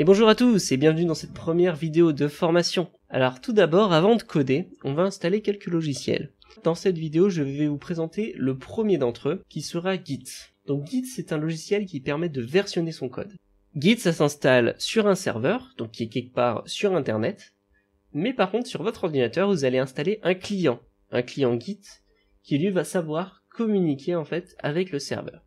Et bonjour à tous et bienvenue dans cette première vidéo de formation. Alors tout d'abord, avant de coder, on va installer quelques logiciels. Dans cette vidéo, je vais vous présenter le premier d'entre eux, qui sera Git. Donc Git, c'est un logiciel qui permet de versionner son code. Git, ça s'installe sur un serveur, donc qui est quelque part sur Internet. Mais par contre, sur votre ordinateur, vous allez installer un client Git, qui lui va savoir communiquer en fait avec le serveur.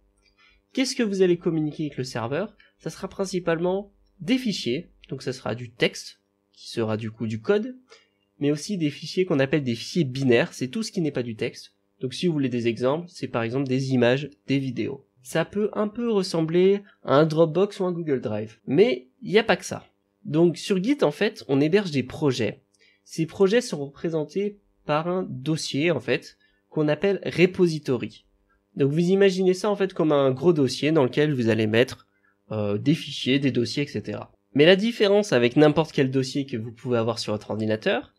Qu'est-ce que vous allez communiquer avec le serveur? Ça sera principalement des fichiers, donc ça sera du texte, qui sera du coup du code, mais aussi des fichiers qu'on appelle des fichiers binaires, c'est tout ce qui n'est pas du texte. Donc si vous voulez des exemples, c'est par exemple des images, des vidéos. Ça peut un peu ressembler à un Dropbox ou un Google Drive, mais il n'y a pas que ça. Donc sur Git en fait, on héberge des projets. Ces projets sont représentés par un dossier en fait, qu'on appelle repository. Donc vous imaginez ça en fait comme un gros dossier dans lequel vous allez mettre des fichiers, des dossiers, etc. Mais la différence avec n'importe quel dossier que vous pouvez avoir sur votre ordinateur,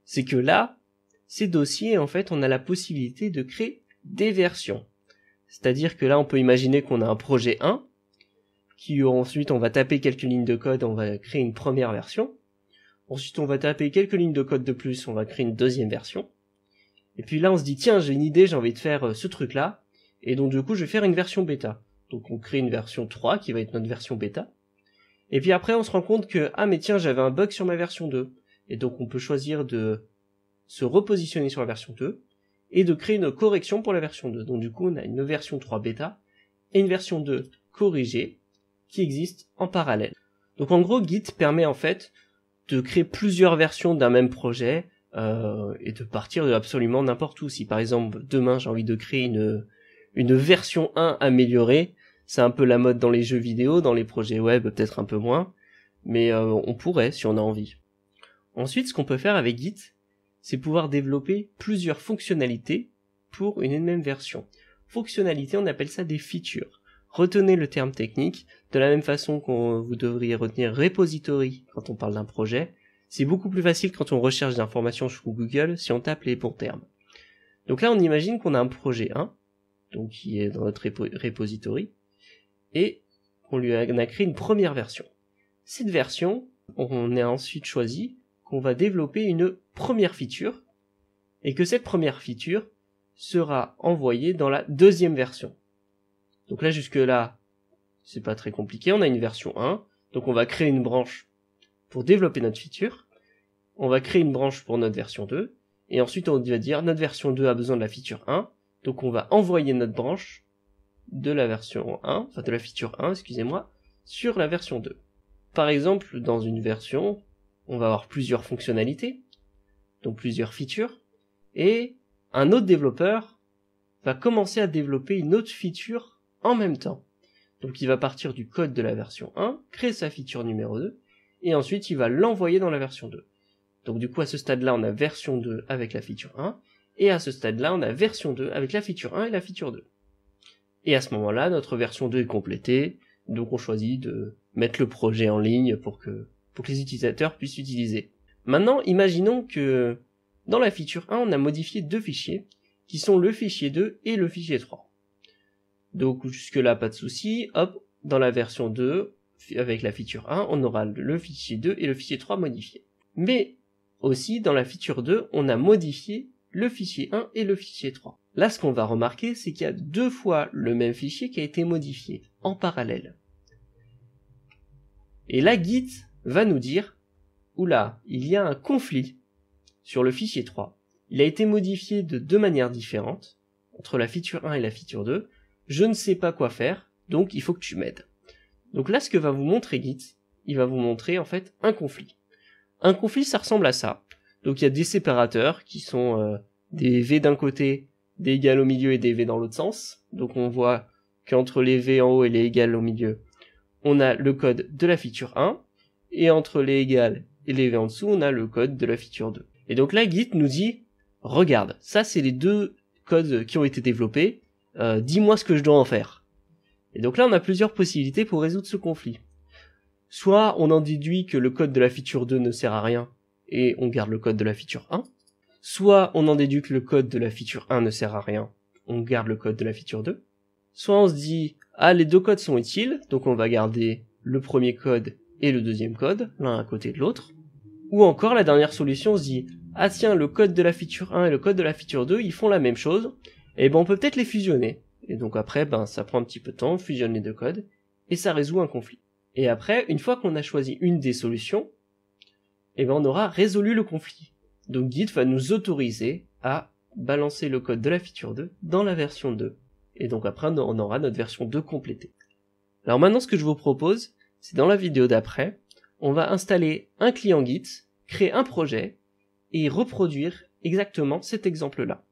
c'est que là, ces dossiers, en fait, on a la possibilité de créer des versions. C'est-à-dire que là, on peut imaginer qu'on a un projet 1, qui ensuite, on va taper quelques lignes de code, on va créer une première version. Ensuite, on va taper quelques lignes de code de plus, on va créer une deuxième version. Et puis là, on se dit, tiens, j'ai une idée, j'ai envie de faire ce truc-là. Et donc, du coup, je vais faire une version bêta. Donc on crée une version 3 qui va être notre version bêta. Et puis après on se rend compte que, ah mais tiens, j'avais un bug sur ma version 2. Et donc on peut choisir de se repositionner sur la version 2 et de créer une correction pour la version 2. Donc du coup on a une version 3 bêta et une version 2 corrigée qui existe en parallèle. Donc en gros Git permet en fait de créer plusieurs versions d'un même projet et de partir de absolument n'importe où. Si par exemple demain j'ai envie de créer une version 1 améliorée, c'est un peu la mode dans les jeux vidéo, dans les projets web peut-être un peu moins, mais on pourrait si on a envie. Ensuite, ce qu'on peut faire avec Git, c'est pouvoir développer plusieurs fonctionnalités pour une même version. Fonctionnalités, on appelle ça des features. Retenez le terme technique, de la même façon que vous devriez retenir repository quand on parle d'un projet. C'est beaucoup plus facile quand on recherche des informations sur Google si on tape les bons termes. Donc là, on imagine qu'on a un projet 1, donc qui est dans notre repository, et on lui a créé une première version. Cette version, on a ensuite choisi qu'on va développer une première feature, et que cette première feature sera envoyée dans la deuxième version. Donc là, jusque là, c'est pas très compliqué, on a une version 1, donc on va créer une branche pour développer notre feature, on va créer une branche pour notre version 2, et ensuite on va dire notre version 2 a besoin de la feature 1, donc on va envoyer notre branche de la version 1, enfin de la feature 1, excusez-moi, sur la version 2. Par exemple, dans une version, on va avoir plusieurs fonctionnalités, donc plusieurs features, et un autre développeur va commencer à développer une autre feature en même temps. Donc il va partir du code de la version 1, créer sa feature numéro 2, et ensuite il va l'envoyer dans la version 2. Donc du coup à ce stade-là, on a version 2 avec la feature 1, et à ce stade-là, on a version 2 avec la feature 1 et la feature 2. Et à ce moment-là, notre version 2 est complétée, donc on choisit de mettre le projet en ligne pour que les utilisateurs puissent l'utiliser. Maintenant, imaginons que dans la feature 1, on a modifié deux fichiers, qui sont le fichier 2 et le fichier 3. Donc jusque-là, pas de souci, hop, dans la version 2, avec la feature 1, on aura le fichier 2 et le fichier 3 modifiés. Mais aussi, dans la feature 2, on a modifié le fichier 1 et le fichier 3. Là, ce qu'on va remarquer, c'est qu'il y a deux fois le même fichier qui a été modifié, en parallèle. Et là, Git va nous dire, oula, il y a un conflit sur le fichier 3. Il a été modifié de deux manières différentes, entre la feature 1 et la feature 2. Je ne sais pas quoi faire, donc il faut que tu m'aides. Donc là, ce que va vous montrer Git, il va vous montrer en fait un conflit. Un conflit, ça ressemble à ça. Donc il y a des séparateurs qui sont des V d'un côté, des égales au milieu et des V dans l'autre sens. Donc on voit qu'entre les V en haut et les égales au milieu, on a le code de la feature 1, et entre les égales et les V en dessous, on a le code de la feature 2. Et donc là, Git nous dit, regarde, ça c'est les deux codes qui ont été développés, dis-moi ce que je dois en faire. Et donc là, on a plusieurs possibilités pour résoudre ce conflit. Soit on en déduit que le code de la feature 2 ne sert à rien, et on garde le code de la feature 1, soit on en déduit que le code de la feature 1 ne sert à rien, on garde le code de la feature 2, soit on se dit, ah les deux codes sont utiles, donc on va garder le premier code et le deuxième code, l'un à côté de l'autre. Ou encore la dernière solution, on se dit ah tiens, le code de la feature 1 et le code de la feature 2, ils font la même chose, et ben on peut peut-être les fusionner. Et donc après, ça prend un petit peu de temps, on fusionne les deux codes, et ça résout un conflit. Et après, une fois qu'on a choisi une des solutions, et ben on aura résolu le conflit. Donc Git va nous autoriser à balancer le code de la feature 2 dans la version 2. Et donc après, on aura notre version 2 complétée. Alors maintenant, ce que je vous propose, c'est dans la vidéo d'après, on va installer un client Git, créer un projet, et reproduire exactement cet exemple-là.